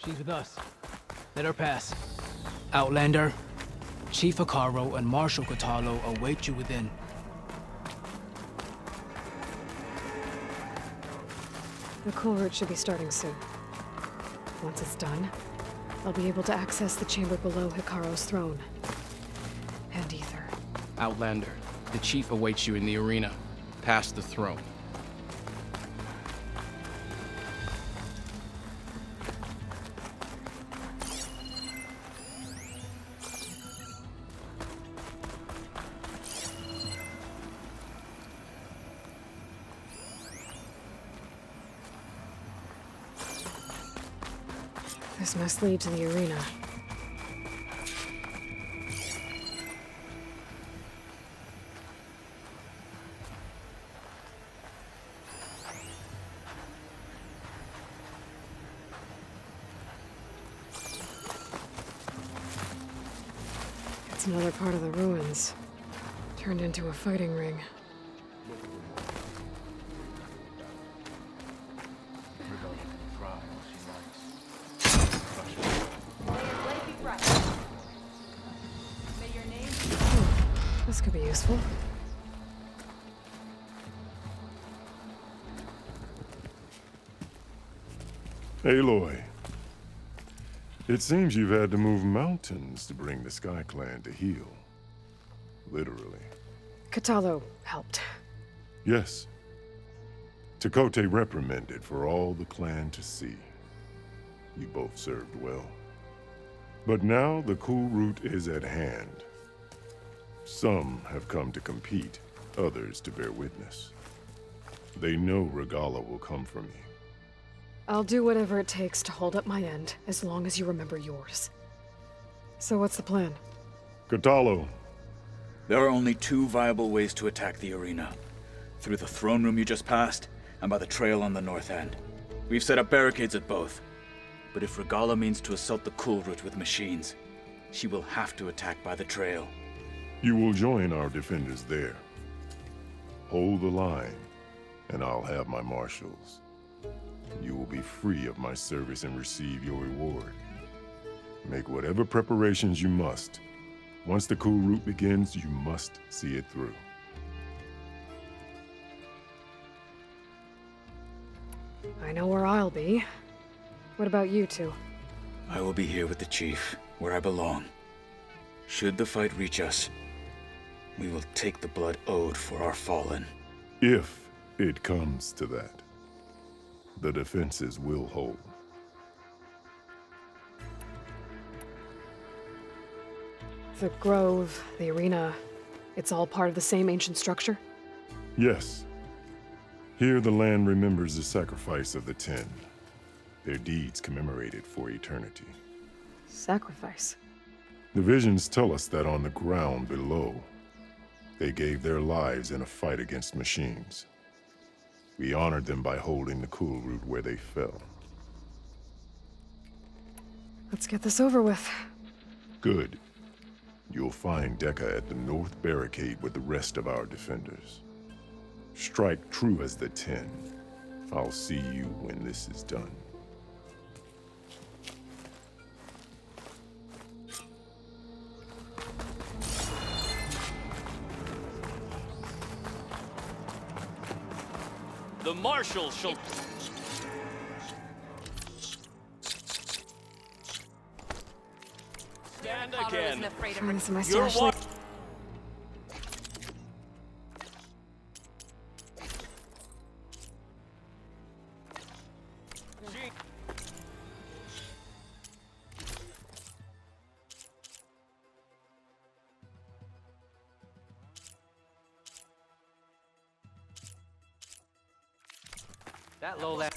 She's with us. Let her pass. Outlander, Chief Hekarro and Marshal Kotallo await you within. The cool route should be starting soon. Once it's done, I'll be able to access the chamber below Hekarro's throne. And Ether. Outlander, the chief awaits you in the arena, past the throne. This must lead to the arena. It's another part of the ruins, turned into a fighting ring. This could be useful. Aloy. It seems you've had to move mountains to bring the Sky Clan to heal. Literally. Kotallo helped. Yes. Tekotteh reprimanded for all the clan to see. You both served well. But now the cool route is at hand. Some have come to compete, others to bear witness. They know Regalla will come for me. I'll do whatever it takes to hold up my end, as long as you remember yours. So what's the plan? Kotallo. There are only two viable ways to attack the arena. Through the throne room you just passed, and by the trail on the north end. We've set up barricades at both. But if Regalla means to assault the cool route with machines, she will have to attack by the trail. You will join our defenders there. Hold the line, and I'll have my marshals. You will be free of my service and receive your reward. Make whatever preparations you must. Once the cool route begins, you must see it through. I know where I'll be. What about you two? I will be here with the chief, where I belong. Should the fight reach us, we will take the blood owed for our fallen. If it comes to that, the defenses will hold. The grove, the arena, it's all part of the same ancient structure? Yes. Here the land remembers the sacrifice of the Ten. Their deeds commemorated for eternity. Sacrifice? The visions tell us that on the ground below, they gave their lives in a fight against machines. We honored them by holding the cool route where they fell. Let's get this over with. Good. You'll find Dekka at the north barricade with the rest of our defenders. Strike true as the Ten. I'll see you when this is done. The Marshal shall... Stand again. Trying this in my You're stash. what? That lowland.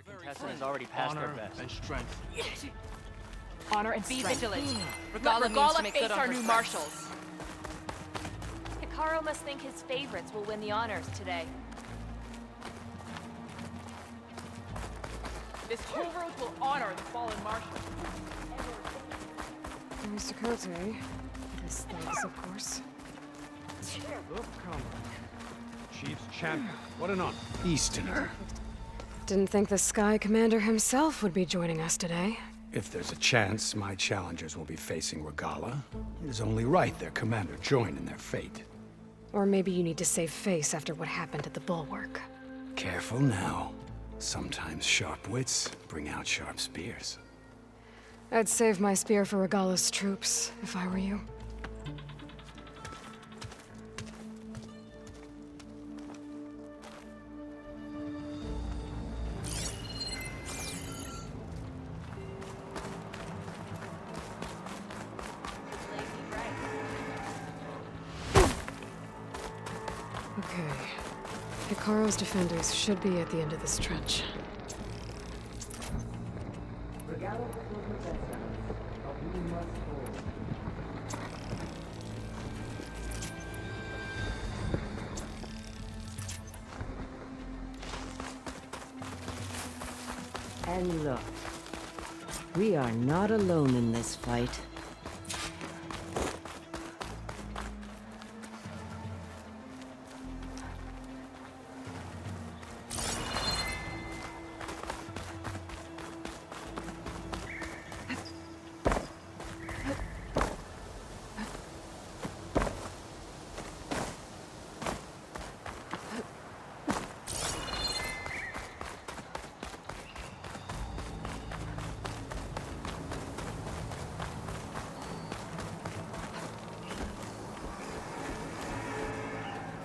Contestant has already passed their Honor best. and strength. Honor and Be strength. vigilant. Regalla Let means to Regalla make face good on our her new threats. marshals. Hekarro must think his favorites will win the honors today. This whole road will honor the fallen marshal. Mr. Kote, His thugs, of course. Look, comrade. Chief's champion. What an honor. Easterner. Didn't think the Sky Commander himself would be joining us today. If there's a chance my challengers will be facing Regala, it is only right their commander join in their fate. Or maybe you need to save face after what happened at the Bulwark. Careful now. Sometimes sharp wits bring out sharp spears. I'd save my spear for Regala's troops, if I were you. Okay. Hekarro's defenders should be at the end of this trench. And look, we are not alone in this fight.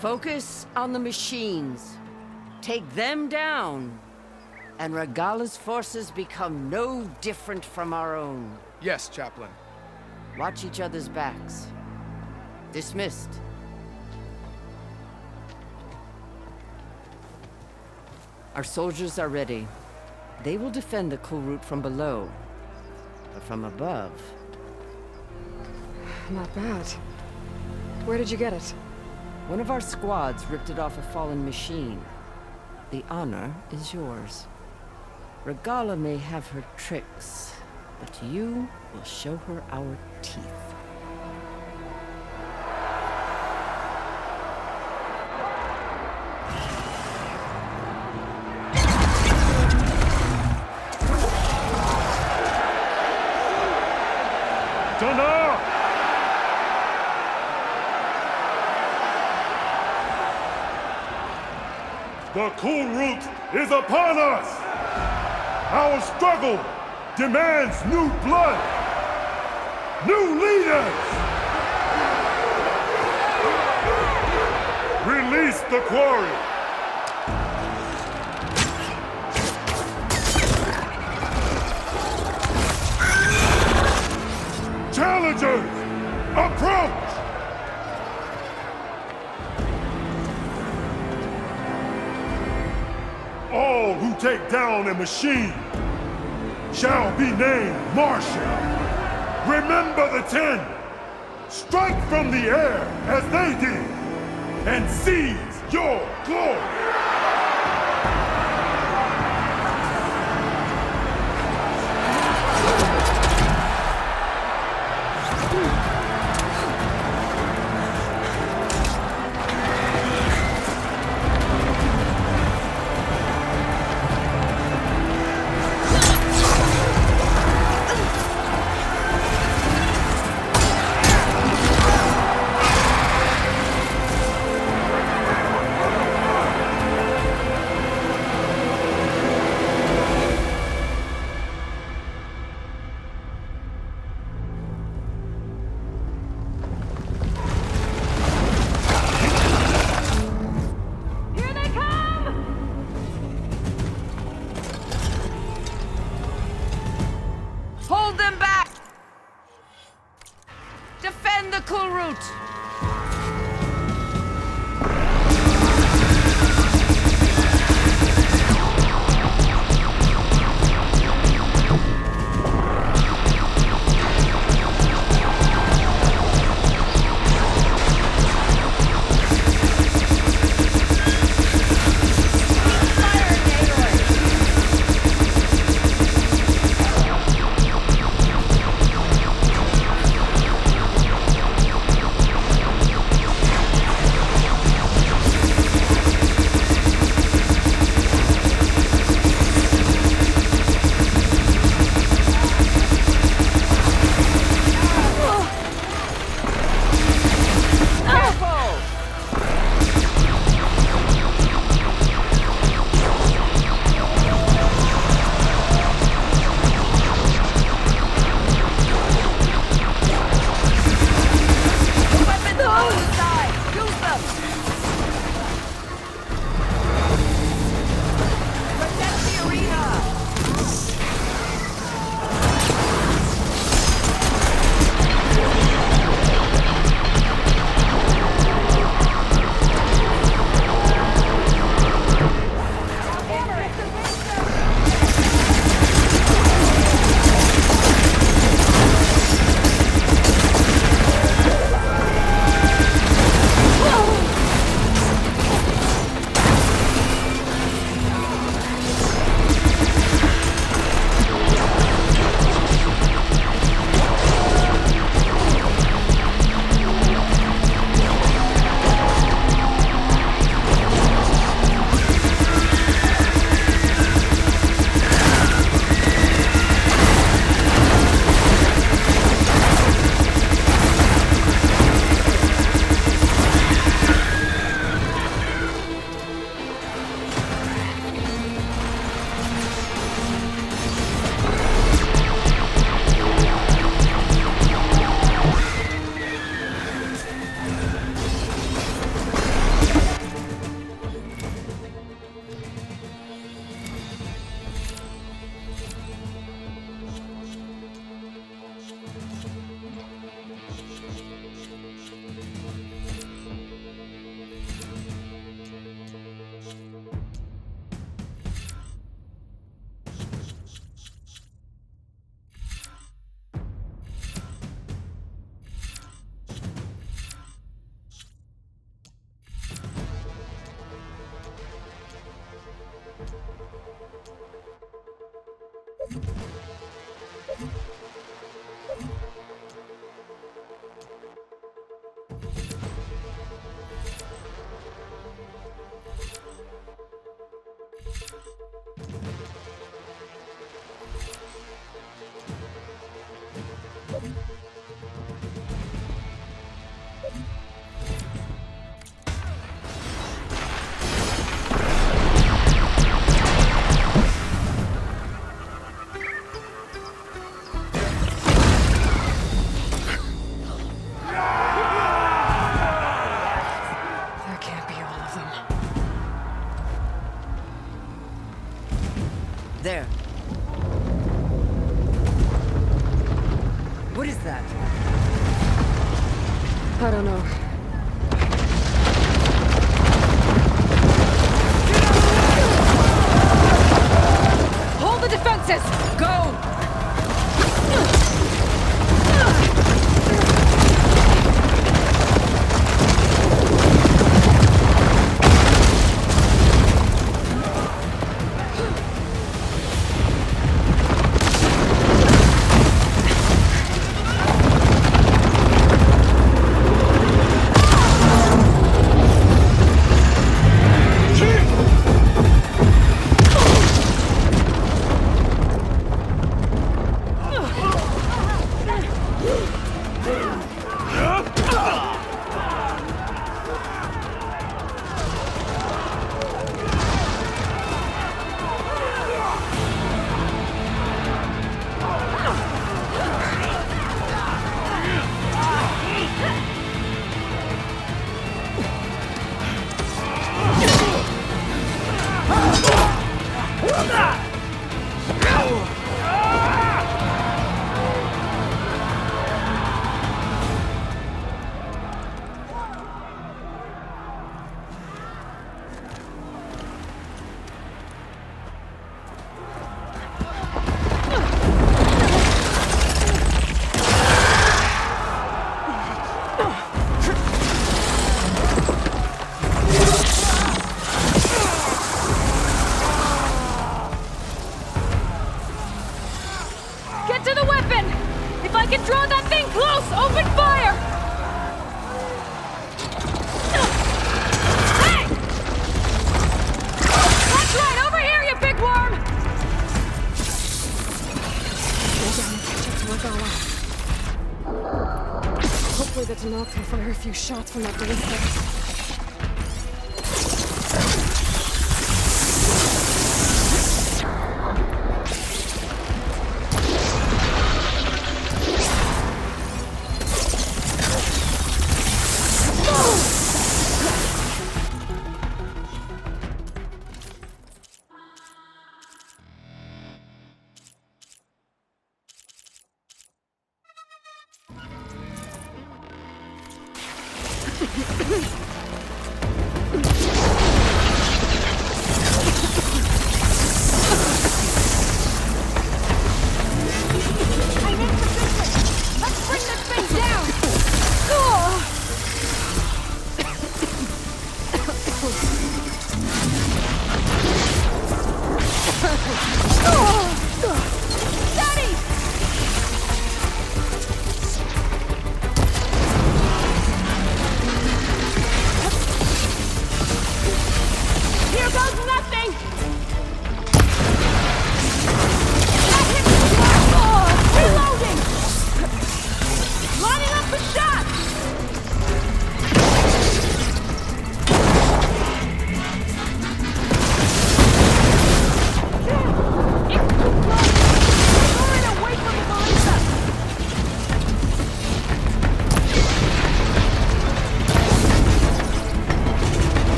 Focus on the machines. Take them down. And Regala's forces become no different from our own. Yes, Chaplain. Watch each other's backs. Dismissed. Our soldiers are ready. They will defend the Kulrut from below. But from above... Not bad. Where did you get it? One of our squads ripped it off a fallen machine. The honor is yours. Regala may have her tricks, but you will show her our teeth. Dunno! The Kulrut is upon us! Our struggle demands new blood! New leaders! Release the quarry! Challengers, approach! All who take down a machine shall be named Marshal. Remember the 10. Strike from the air as they did, and seize your glory. Hold them back! Defend the Kulrut! I don't know. Hold the defenses! Go! Get to the weapon! If I can draw that thing close, open fire! Hey! That's right, over here, you big worm! Go down and catch up to Regala. Hopefully the Tenakth will fire a few shots from that ballista.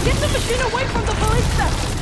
Get the machine away from the ballista!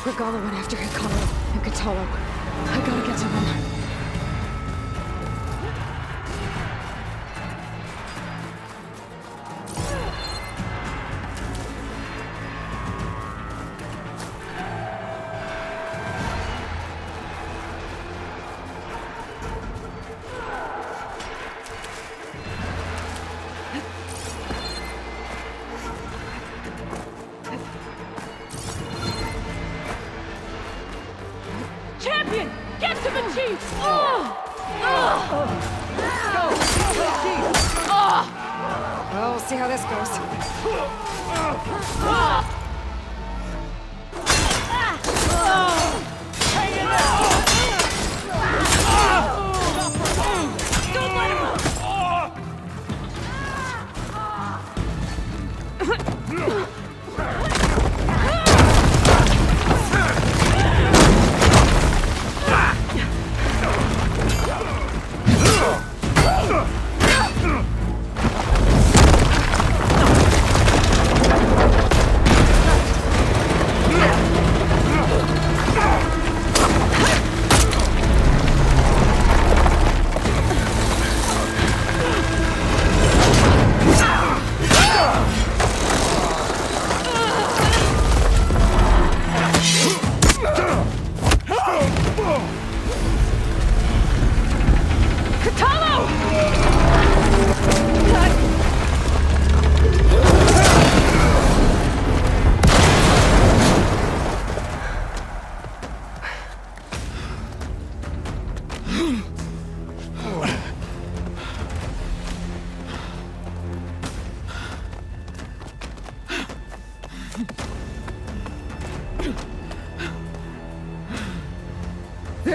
Regala went after Hikaru and Kotallo. I gotta get to them. Champion! Get to the chief! Well, we'll see how this goes.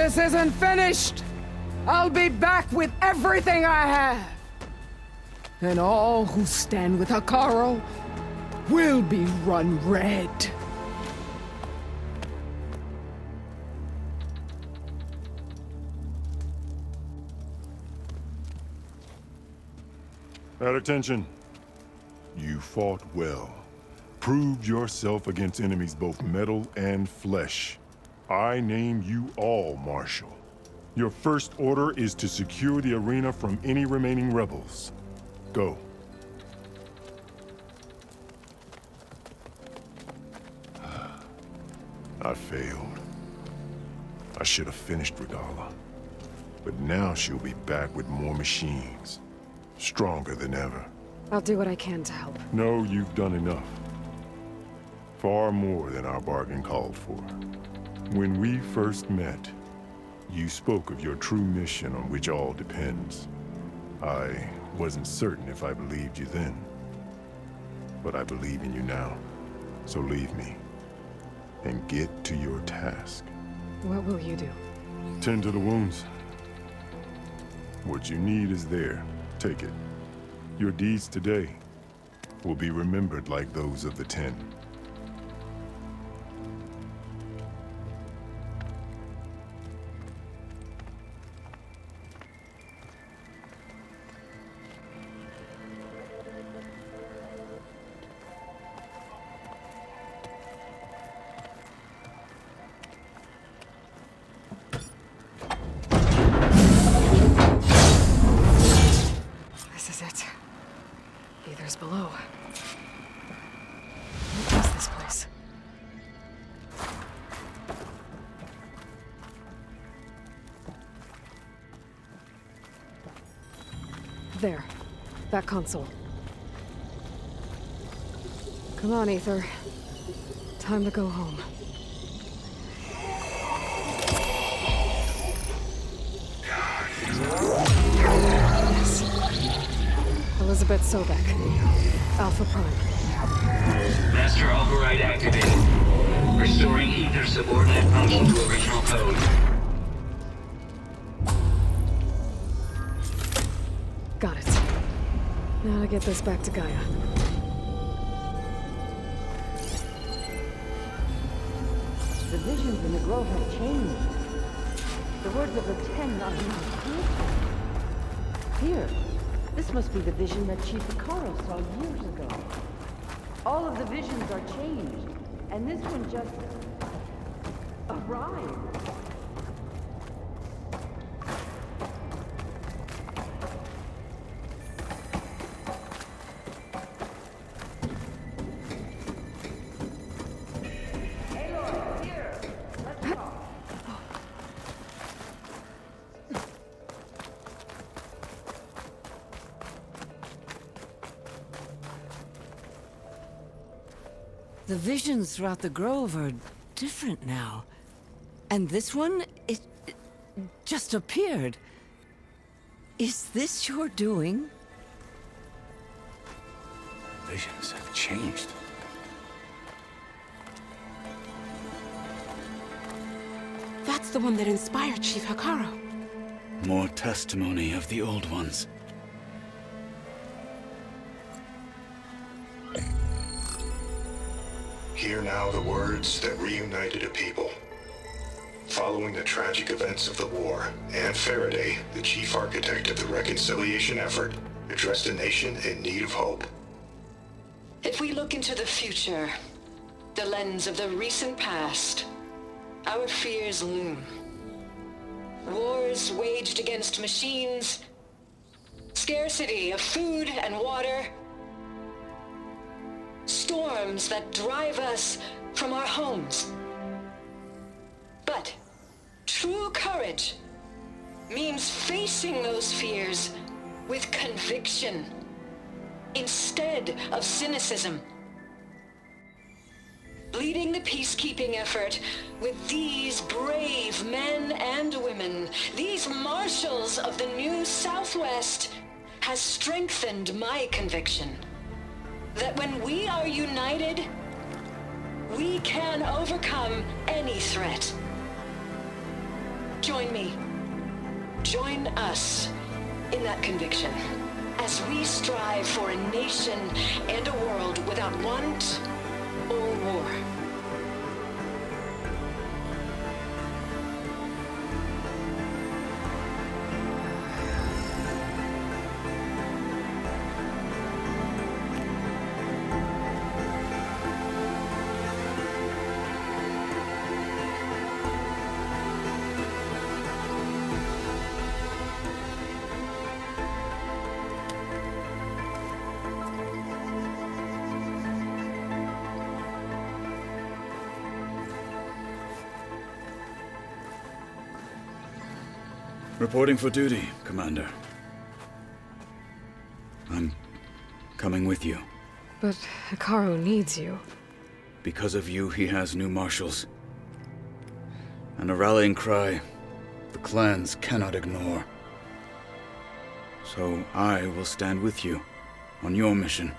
This isn't finished! I'll be back with everything I have! And all who stand with Hekarro will be run red. At attention. You fought well. Proved yourself against enemies both metal and flesh. I name you all Marshal. Your first order is to secure the arena from any remaining rebels. Go. I failed. I should have finished Regalla. But now she'll be back with more machines. Stronger than ever. I'll do what I can to help. No, you've done enough. Far more than our bargain called for. When we first met, you spoke of your true mission on which all depends. I wasn't certain if I believed you then. But I believe in you now. So leave me. And get to your task. What will you do? Tend to the wounds. What you need is there. Take it. Your deeds today will be remembered like those of the Ten. This is it. Aether's below. What is this place? There. That console. Come on, Aether. Time to go home. Yes. Elizabeth Sobek. Alpha Prime. Master override activated. Restoring Aether subordinate function to original code. Got it. Now to get this back to Gaia. The visions in the grove have changed. The words of the Ten are not here. This must be the vision that Chief Hekarro saw years ago. All of the visions are changed, and this one just arrived. The visions throughout the grove are different now. And this one, it just appeared. Is this your doing? Visions have changed. That's the one that inspired Chief Hekarro. More testimony of the old ones. Hear now the words that reunited a people. Following the tragic events of the war, Anne Faraday, the chief architect of the reconciliation effort, addressed a nation in need of hope. If we look into the future, the lens of the recent past, our fears loom. Wars waged against machines, scarcity of food and water, storms that drive us from our homes. But true courage means facing those fears with conviction instead of cynicism. Leading the peacekeeping effort with these brave men and women, these marshals of the new Southwest, has strengthened my conviction that when we are united, we can overcome any threat. Join me. Join us in that conviction as we strive for a nation and a world without want or war. Reporting for duty, Commander. I'm coming with you. But Hekarro needs you. Because of you, he has new marshals. And a rallying cry the clans cannot ignore. So I will stand with you on your mission.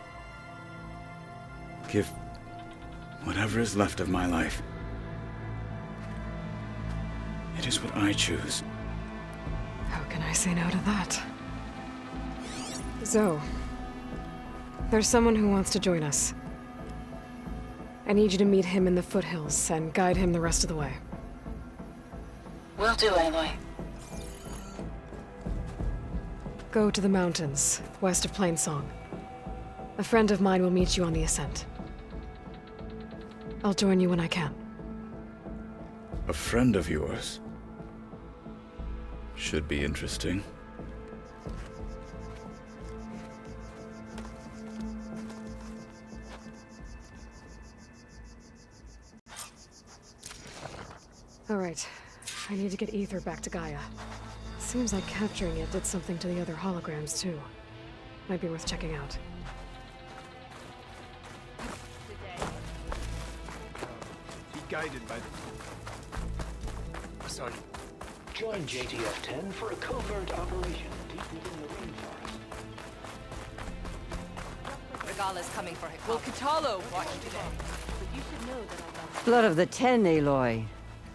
Give whatever is left of my life. It is what I choose. How can I say no to that? Zoe, there's someone who wants to join us. I need you to meet him in the foothills and guide him the rest of the way. Will do, Aloy. Go to the mountains, west of Plainsong. A friend of mine will meet you on the ascent. I'll join you when I can. A friend of yours? Should be interesting. All right. I need to get Ether back to Gaia. Seems like capturing it did something to the other holograms, too. Might be worth checking out. Be guided by the... Sergeant. Join JTF-10 for a covert operation deep within the rainforest. Regala's coming for Hekarro. Will Kotallo watch today? But you should know that I love Blood of the Ten, Aloy.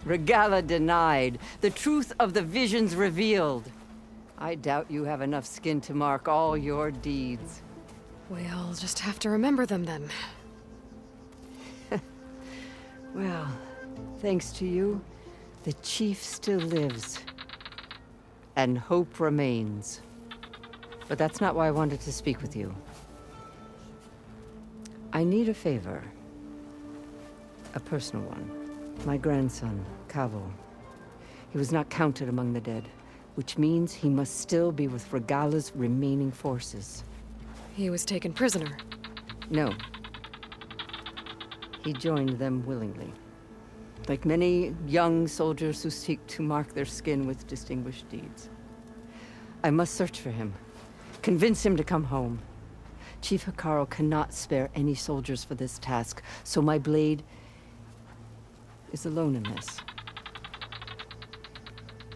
Regala denied. The truth of the visions revealed. I doubt you have enough skin to mark all your deeds. We'll just have to remember them then. Well, thanks to you, the Chief still lives. And hope remains. But that's not why I wanted to speak with you. I need a favor. A personal one. My grandson, Kavo. He was not counted among the dead, which means he must still be with Regala's remaining forces. He was taken prisoner. No. He joined them willingly. Like many young soldiers who seek to mark their skin with distinguished deeds. I must search for him. Convince him to come home. Chief Hekarro cannot spare any soldiers for this task, so my blade is alone in this.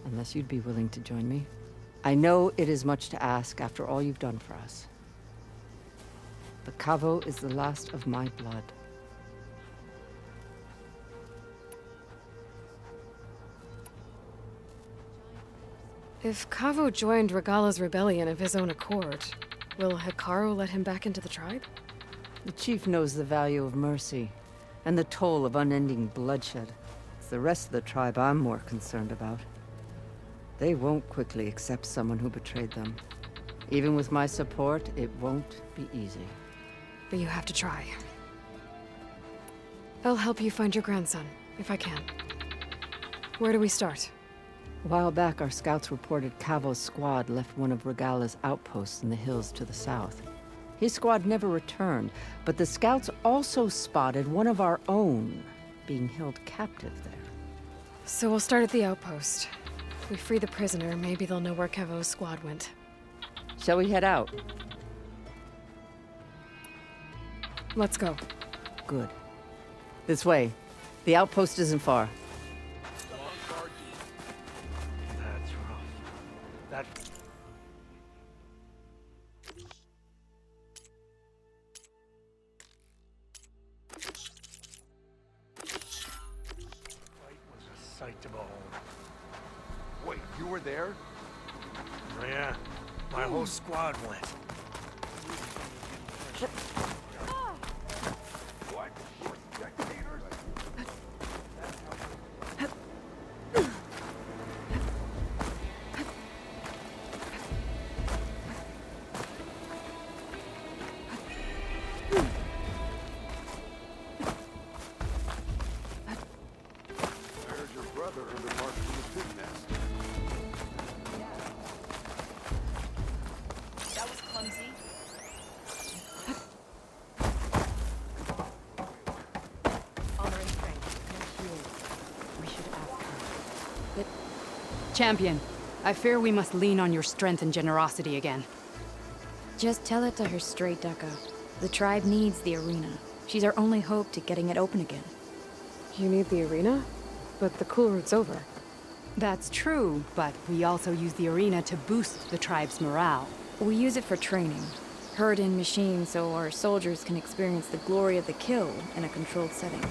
Unless you'd be willing to join me. I know it is much to ask after all you've done for us. But Kavo is the last of my blood. If Kavo joined Regala's rebellion of his own accord, will Hekarro let him back into the tribe? The chief knows the value of mercy, and the toll of unending bloodshed. It's the rest of the tribe I'm more concerned about. They won't quickly accept someone who betrayed them. Even with my support, it won't be easy. But you have to try. I'll help you find your grandson, if I can. Where do we start? A while back, our scouts reported Kavo's squad left one of Regala's outposts in the hills to the south. His squad never returned, but the scouts also spotted one of our own being held captive there. So we'll start at the outpost. If we free the prisoner, maybe they'll know where Kavo's squad went. Shall we head out? Let's go. Good. This way. The outpost isn't far. That's rough. That... fight was a sight to behold. Wait, you were there? Oh, yeah. My whole squad went. What? Spectators? I heard your brother under Mark from the pig nest. That was clumsy. Honor and strength. We should ask her. Champion, I fear we must lean on your strength and generosity again. Just tell it to her straight, Ducko. The tribe needs the arena. She's our only hope to getting it open again. You need the arena? But the cool route's over. That's true, but we also use the arena to boost the tribe's morale. We use it for training. Herd in machines so our soldiers can experience the glory of the kill in a controlled setting.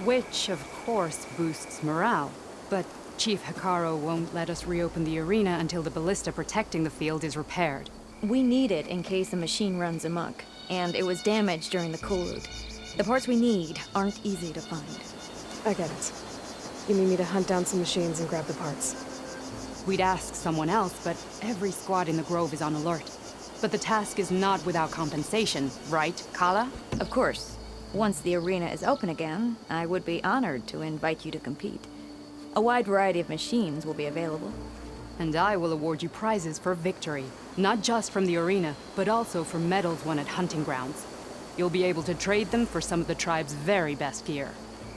Which, of course, boosts morale. But Chief Hekarro won't let us reopen the arena until the ballista protecting the field is repaired. We need it in case a machine runs amok, and it was damaged during the cool route. The parts we need aren't easy to find. I get it. You need me to hunt down some machines and grab the parts. We'd ask someone else, but every squad in the Grove is on alert. But the task is not without compensation, right, Kala? Of course. Once the arena is open again, I would be honored to invite you to compete. A wide variety of machines will be available. And I will award you prizes for victory, not just from the arena, but also for medals won at hunting grounds. You'll be able to trade them for some of the tribe's very best gear.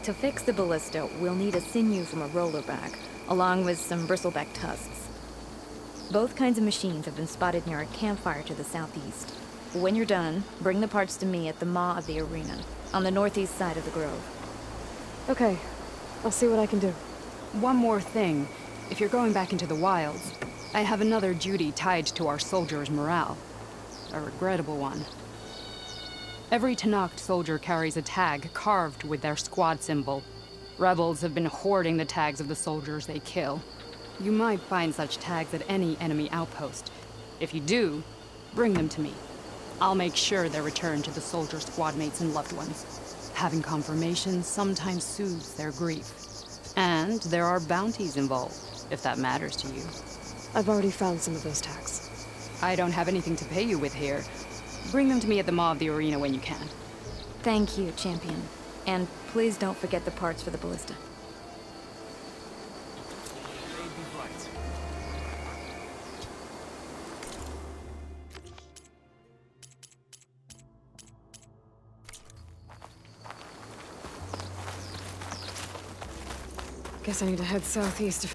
To fix the ballista, we'll need a sinew from a rollerback, along with some bristleback tusks. Both kinds of machines have been spotted near a campfire to the southeast. When you're done, bring the parts to me at the maw of the arena, on the northeast side of the grove. Okay. I'll see what I can do. One more thing. If you're going back into the wilds, I have another duty tied to our soldiers' morale. A regrettable one. Every Tenakth soldier carries a tag carved with their squad symbol. Rebels have been hoarding the tags of the soldiers they kill. You might find such tags at any enemy outpost. If you do, bring them to me. I'll make sure they're returned to the soldier squad mates and loved ones. Having confirmation sometimes soothes their grief. And there are bounties involved, if that matters to you. I've already found some of those tags. I don't have anything to pay you with here. Bring them to me at the maw of the arena when you can. Thank you, Champion. And please don't forget the parts for the ballista. Guess I need to head southeast.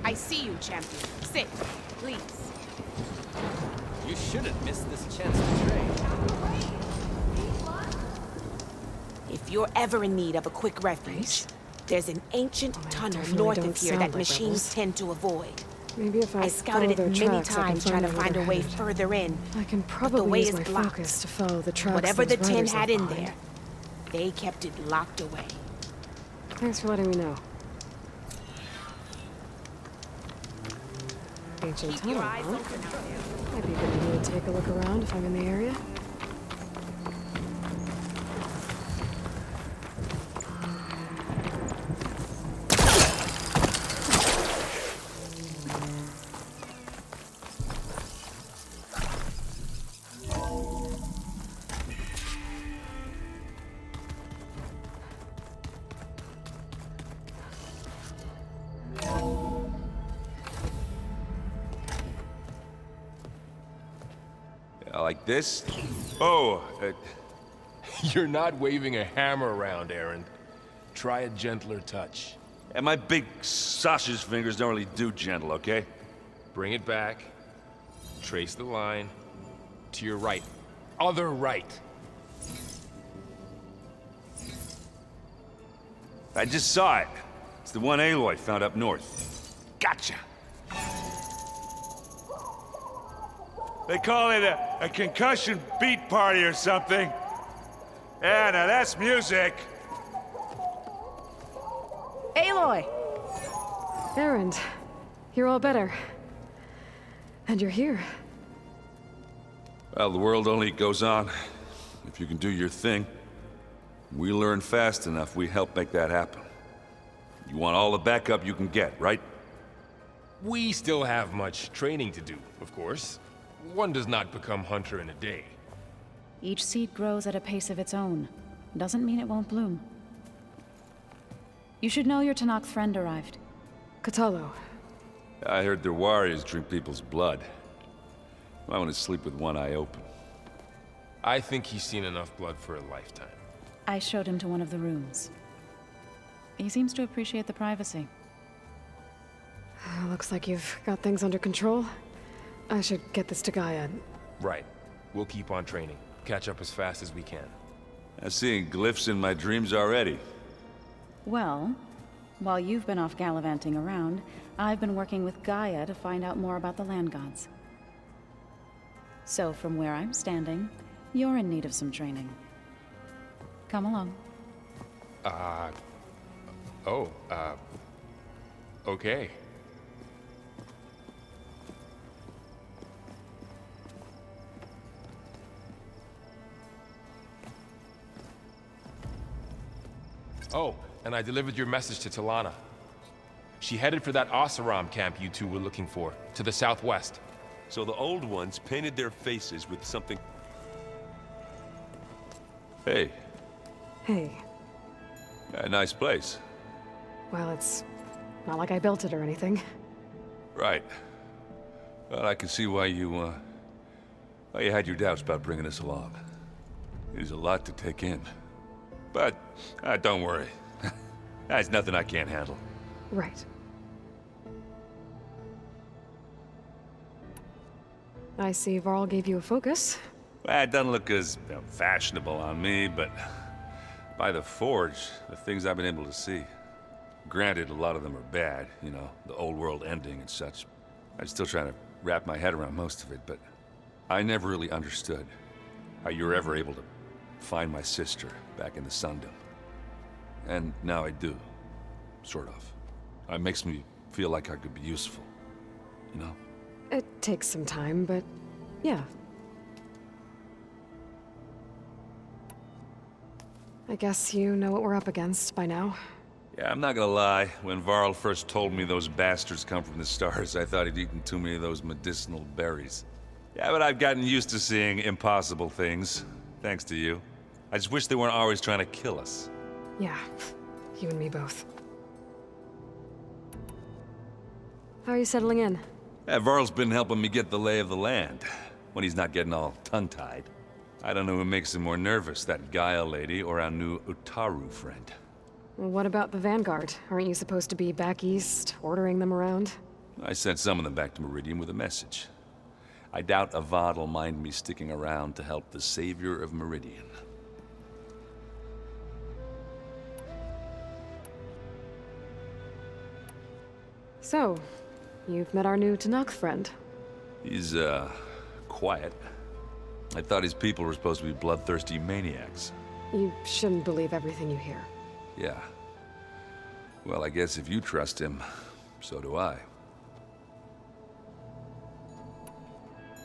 I see you, champion. Sit, please. You shouldn't miss this chance to trade. If you're ever in need of a quick refuge, there's an ancient tunnel definitely north don't of here sound that like machines rebels. tend to avoid. Maybe if I I scouted it follow their many tracks, I can times trying to out where find a they're way headed. further in. I can but the probably way use is my blocked. focus to follow the tracks Whatever the those tin riders had left in behind. there, they kept it locked away. Thanks for letting me know. Ancient Keep your tunnel, eyes huh? open out there. Might be good of me to take a look around if I'm in the area. Like this? Oh, You're not waving a hammer around, Aaron. Try a gentler touch. and my big sausage fingers don't really do gentle, okay? Bring it back. Trace the line. To your right. Other right. I just saw it. It's the one Aloy found up north. Gotcha. They call it a concussion beat party or something. Yeah, now that's music. Aloy! Erend, you're all better. And you're here. Well, the world only goes on if you can do your thing. We learn fast enough, we help make that happen. You want all the backup you can get, right? We still have much training to do, of course. One does not become hunter in a day. Each seed grows at a pace of its own. Doesn't mean it won't bloom. You should know your Tenakth friend arrived. Kotallo. I heard their warriors drink people's blood. I want to sleep with one eye open. I think he's seen enough blood for a lifetime. I showed him to one of the rooms. He seems to appreciate the privacy. Looks like you've got things under control. I should get this to Gaia. Right. We'll keep on training. Catch up as fast as we can. I'm seeing glyphs in my dreams already. Well, while you've been off gallivanting around, I've been working with Gaia to find out more about the land gods. So from where I'm standing, you're in need of some training. Come along. Okay. Oh, and I delivered your message to Talana. She headed for that Oseram camp you two were looking for, to the southwest. So the old ones painted their faces with something... Hey. Hey. A nice place. Well, it's not like I built it or anything. Right. Well, I can see why you had your doubts about bringing us along. There's a lot to take in. But, don't worry. That's nothing I can't handle. Right. I see Varl gave you a focus. Well, it doesn't look as fashionable on me, but by the Forge, the things I've been able to see. Granted, a lot of them are bad, you know, the old world ending and such. I'm still trying to wrap my head around most of it, but I never really understood how you were ever able to find my sister back in the Sundom. And now I do. Sort of. It makes me feel like I could be useful. You know? It takes some time, but yeah. I guess you know what we're up against by now. Yeah, I'm not gonna lie. When Varl first told me those bastards come from the stars, I thought he'd eaten too many of those medicinal berries. Yeah, but I've gotten used to seeing impossible things. Thanks to you. I just wish they weren't always trying to kill us. Yeah, you and me both. How are you settling in? Yeah, Varl's been helping me get the lay of the land, when he's not getting all tongue-tied. I don't know who makes him more nervous, that Gaia lady or our new Utaru friend. What about the Vanguard? Aren't you supposed to be back east, ordering them around? I sent some of them back to Meridian with a message. I doubt Avad will mind me sticking around to help the savior of Meridian. So, you've met our new Tenakth friend. He's, quiet. I thought his people were supposed to be bloodthirsty maniacs. You shouldn't believe everything you hear. Yeah. Well, I guess if you trust him, so do I.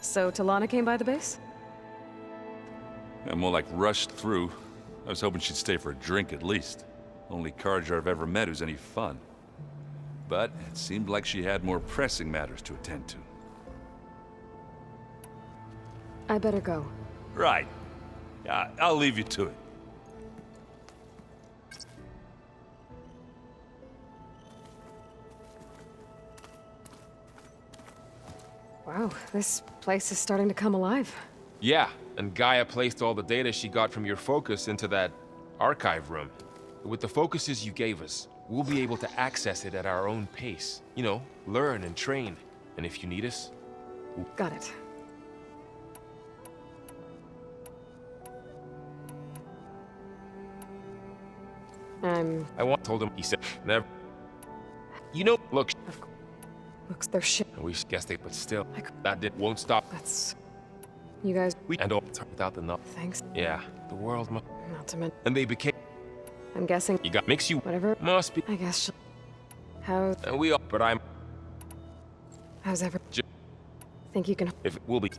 So Talana came by the base? I'm more like rushed through. I was hoping she'd stay for a drink at least. Only Carja I've ever met who's any fun. But it seemed like she had more pressing matters to attend to. I better go. Right. Yeah, I'll leave you to it. Wow, this place is starting to come alive. Yeah, and Gaia placed all the data she got from your focus into that archive room. With the focuses you gave us, we'll be able to access it at our own pace. You know, learn and train. And if you need us, Got it. I told him. He said, never. You know, look. Looks their shit. We guessed it, but still, won't stop. That's... You guys... And all without the nup. Thanks. Yeah, the world Not to mention... And they became... I'm guessing... Makes you... Whatever. Must be... I guess How's... And we all... But I'm... How's ever... Think you can... If it will be...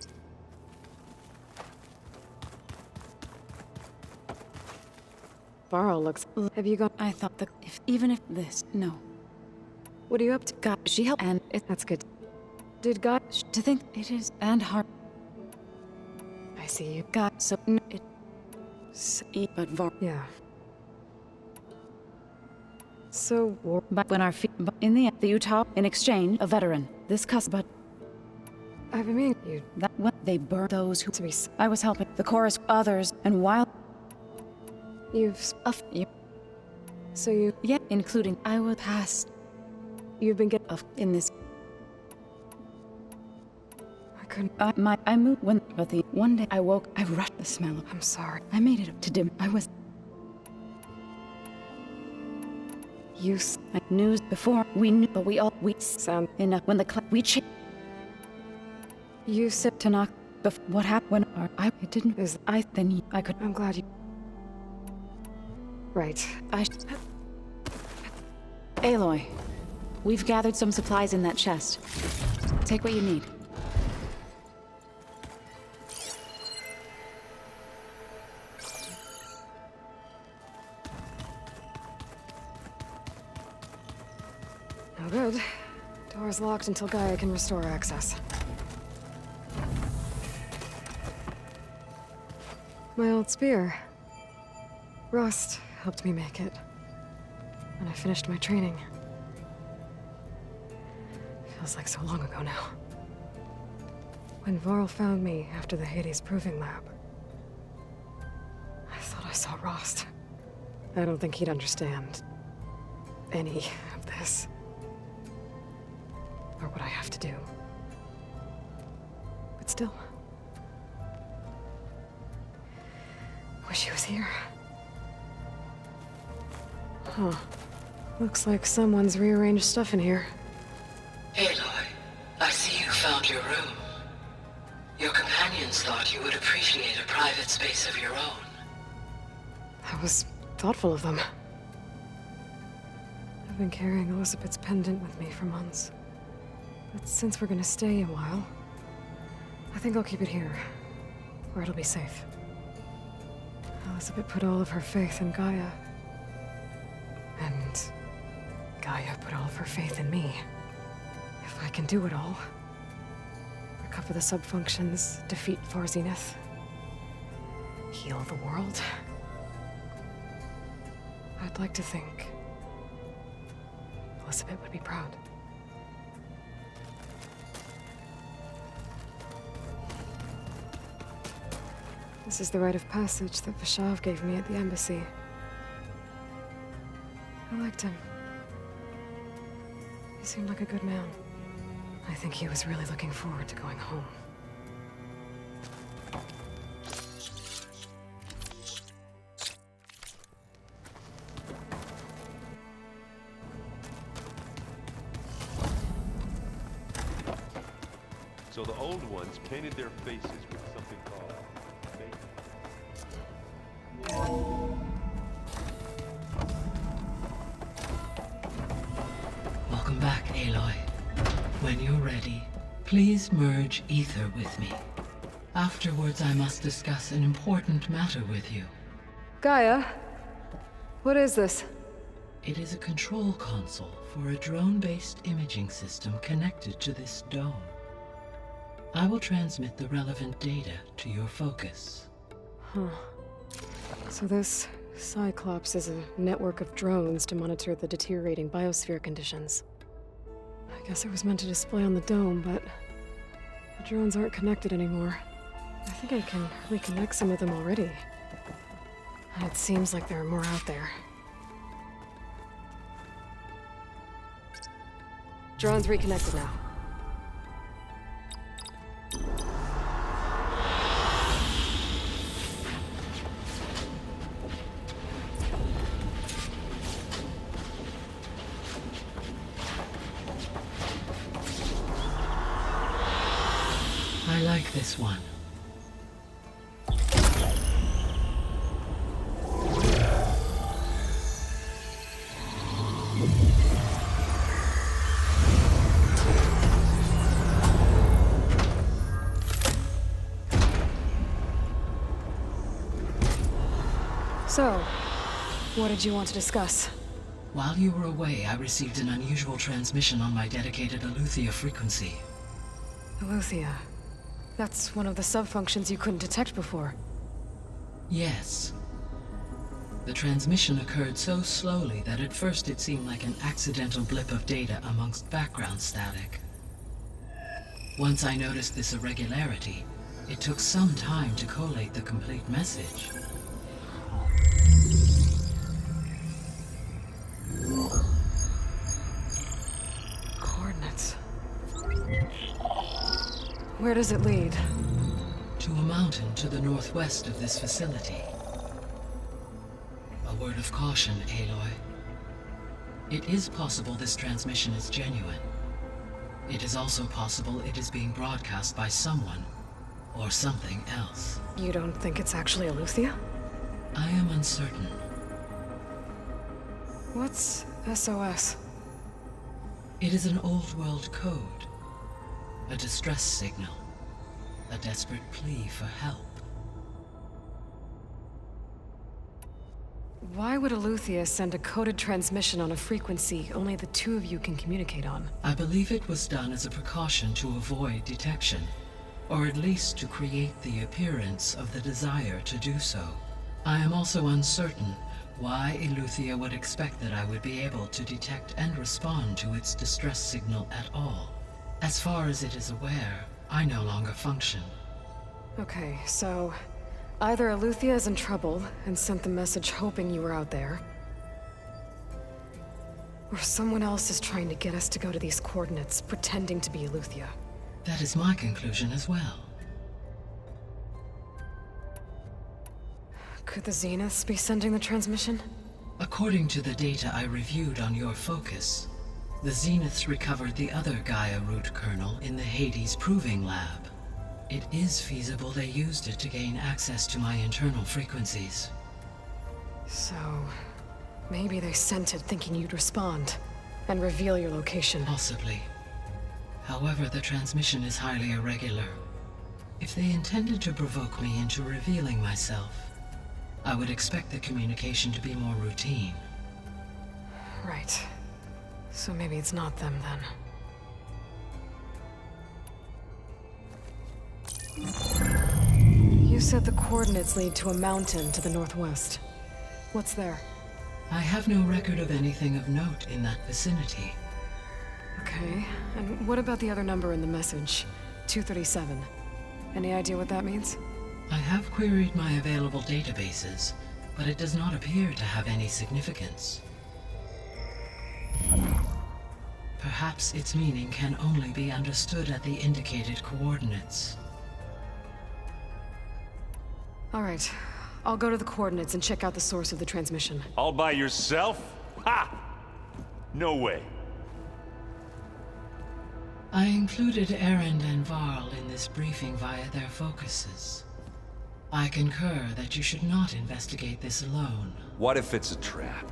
Varl looks... Have you gone... I thought that even if this... No. What are you up to? God, she helped, and that's good. Did God... To think it is... And hard... I see you. God, so... It... But Var... Yeah. So... But when our feet... In the Utah, in exchange, a veteran. This but... I mean, you... That when they burned those who... I was helping the chorus, others, and while... You've... So you... Yeah, including I was past... You've been getting... In this... I couldn't... I moved when... But the... One day I woke... I rushed the smell of... I'm sorry. I made it up to dim. I was... News before we knew, but we sound enough when we You said to knock. What happened when I didn't? Then I could. I'm glad you. Right. Aloy, we've gathered some supplies in that chest. Take what you need. No good. Door's locked until Gaia can restore access. My old spear. Rust helped me make it. And I finished my training. Feels like so long ago now. When Varl found me after the Hades Proving Lab, I thought I saw Rost. I don't think he'd understand any of this. Or what I have to do. But still. Wish he was here. Huh. Looks like someone's rearranged stuff in here. Aloy, I see you found your room. Your companions thought you would appreciate a private space of your own. That was thoughtful of them. I've been carrying Elizabeth's pendant with me for months. But since we're gonna stay a while, I think I'll keep it here, where it'll be safe. Elizabeth put all of her faith in Gaia. And Gaia put all of her faith in me. If I can do it all, recover the subfunctions, defeat Thor Zenith, heal the world, I'd like to think Elizabeth would be proud. This is the rite of passage that Vashav gave me at the embassy. I liked him. He seemed like a good man. I think he was really looking forward to going home. So the old ones painted their faces with something called... Welcome back, Aloy. When you're ready, please merge ether with me. Afterwards, I must discuss an important matter with you. Gaia? What is this? It is a control console for a drone-based imaging system connected to this dome. I will transmit the relevant data to your focus. Huh. So this Cyclops is a network of drones to monitor the deteriorating biosphere conditions. I guess it was meant to display on the dome, but the drones aren't connected anymore. I think I can reconnect some of them already. And it seems like there are more out there. Drones reconnected now. I like this one. So, what did you want to discuss? While you were away, I received an unusual transmission on my dedicated Eleuthia frequency. Eleuthia. That's one of the sub-functions you couldn't detect before. Yes. The transmission occurred so slowly that at first it seemed like an accidental blip of data amongst background static. Once I noticed this irregularity, it took some time to collate the complete message. Coordinates. Where does it lead? To a mountain to the northwest of this facility. A word of caution, Aloy. It is possible this transmission is genuine. It is also possible it is being broadcast by someone or something else. You don't think it's actually Eleuthia? I am uncertain. What's SOS? It is an old-world code. A distress signal. A desperate plea for help. Why would Eleuthia send a coded transmission on a frequency only the two of you can communicate on? I believe it was done as a precaution to avoid detection, or at least to create the appearance of the desire to do so. I am also uncertain why Eleuthia would expect that I would be able to detect and respond to its distress signal at all. As far as it is aware, I no longer function. Okay, so either Eleuthia is in trouble and sent the message hoping you were out there, or someone else is trying to get us to go to these coordinates, pretending to be Eleuthia. That is my conclusion as well. Could the Zeniths be sending the transmission? According to the data I reviewed on your focus, the Zeniths recovered the other Gaia root kernel in the Hades Proving Lab. It is feasible they used it to gain access to my internal frequencies. So, maybe they sent it thinking you'd respond and reveal your location. Possibly. However, the transmission is highly irregular. If they intended to provoke me into revealing myself, I would expect the communication to be more routine. Right. So maybe it's not them then. You said the coordinates lead to a mountain to the northwest. What's there? I have no record of anything of note in that vicinity. Okay, and what about the other number in the message? 237. Any idea what that means? I have queried my available databases, but it does not appear to have any significance. Perhaps its meaning can only be understood at the indicated coordinates. All right, I'll go to the coordinates and check out the source of the transmission. All by yourself? Ha! No way. I included Erend and Varl in this briefing via their focuses. I concur that you should not investigate this alone. What if it's a trap?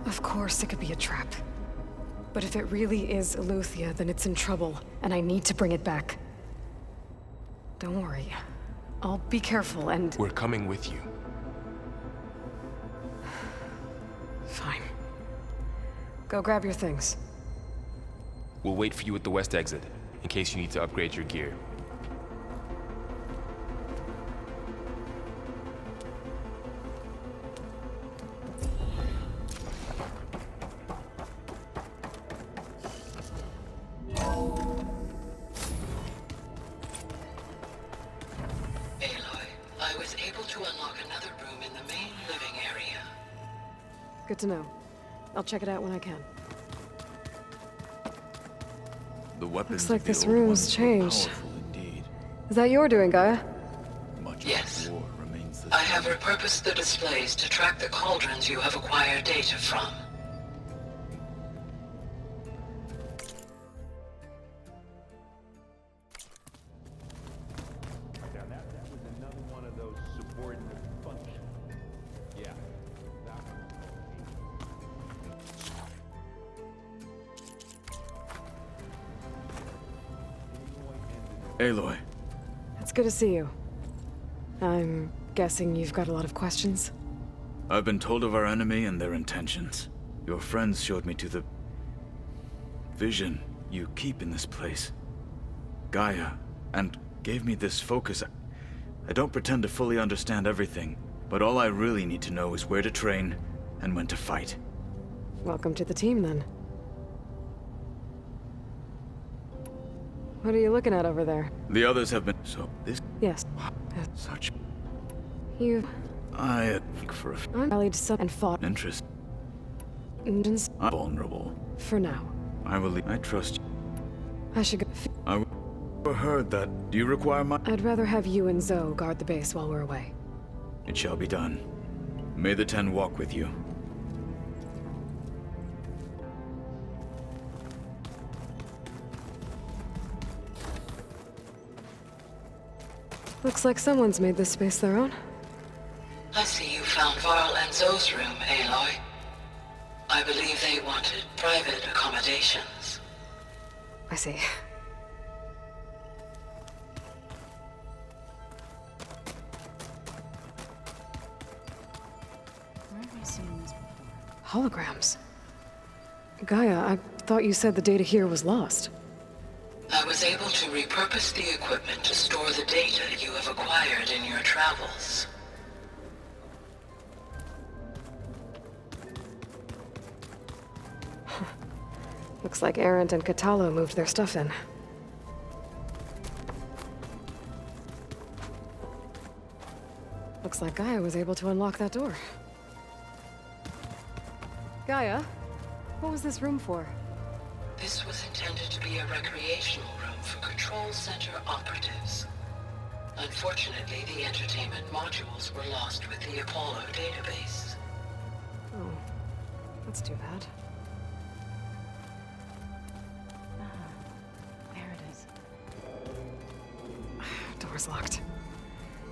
Of course it could be a trap. But if it really is Eleuthia, then it's in trouble, and I need to bring it back. Don't worry. I'll be careful and... We're coming with you. Fine. Go grab your things. We'll wait for you at the west exit, in case you need to upgrade your gear. Good to know. I'll check it out when I can. The weapons Looks like of the this old room's ones were changed. powerful indeed. Is that your doing, Gaia? Much Yes. of war remains the I same. have repurposed the displays to track the cauldrons you have acquired data from. Aloy. It's good to see you. I'm guessing you've got a lot of questions? I've been told of our enemy and their intentions. Your friends showed me to the vision you keep in this place, Gaia, and gave me this focus. I don't pretend to fully understand everything, but all I really need to know is where to train and when to fight. Welcome to the team, then. What are you looking at over there? The others have been so this Yes. such. You... I for a I'm rallied some and fought. interest. I'm Vulnerable. for now. I will leave. I trust you. I should go. I heard that. Do you require my? I'd rather have you and Zoe guard the base while we're away. It shall be done. May the Ten walk with you. Looks like someone's made this space their own. I see you found Varl and Zoe's room, Aloy. I believe they wanted private accommodations. I see. Where have I seen this before? Holograms. Gaia, I thought you said the data here was lost. I was able to repurpose the equipment to store the data you have acquired in your travels. Looks like Erend and Katalo moved their stuff in. Looks like Gaia was able to unlock that door. Gaia, what was this room for? This was intended to be a recreational room for Control Center operatives. Unfortunately, the entertainment modules were lost with the Apollo database. Oh, that's too bad. There it is. Door's locked.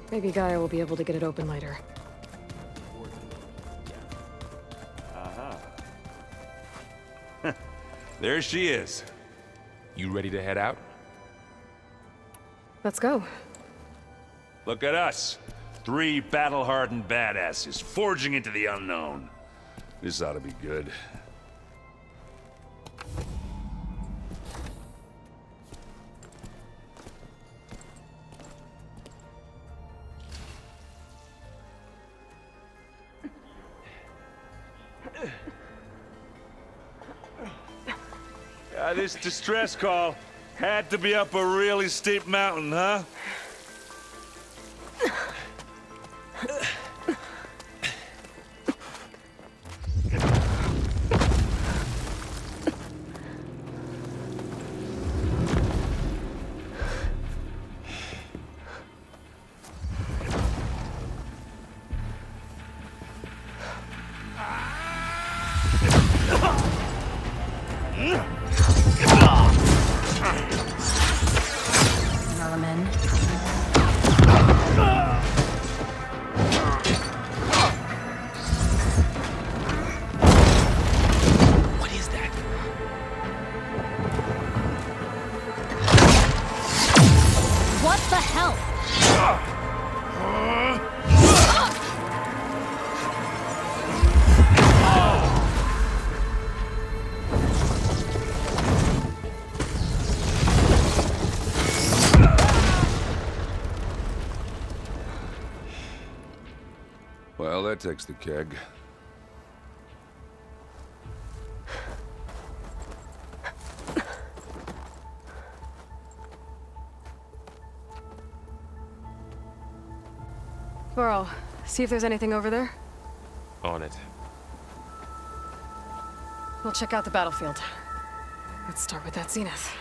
Maybe Gaia will be able to get it open later. There she is. You ready to head out? Let's go. Look at us. 3 battle-hardened badasses forging into the unknown. This ought to be good. This distress call had to be up a really steep mountain, huh? Merman. What is that? What the hell? Well, that takes the keg. Varl, see if there's anything over there. On it. We'll check out the battlefield. Let's start with that zenith.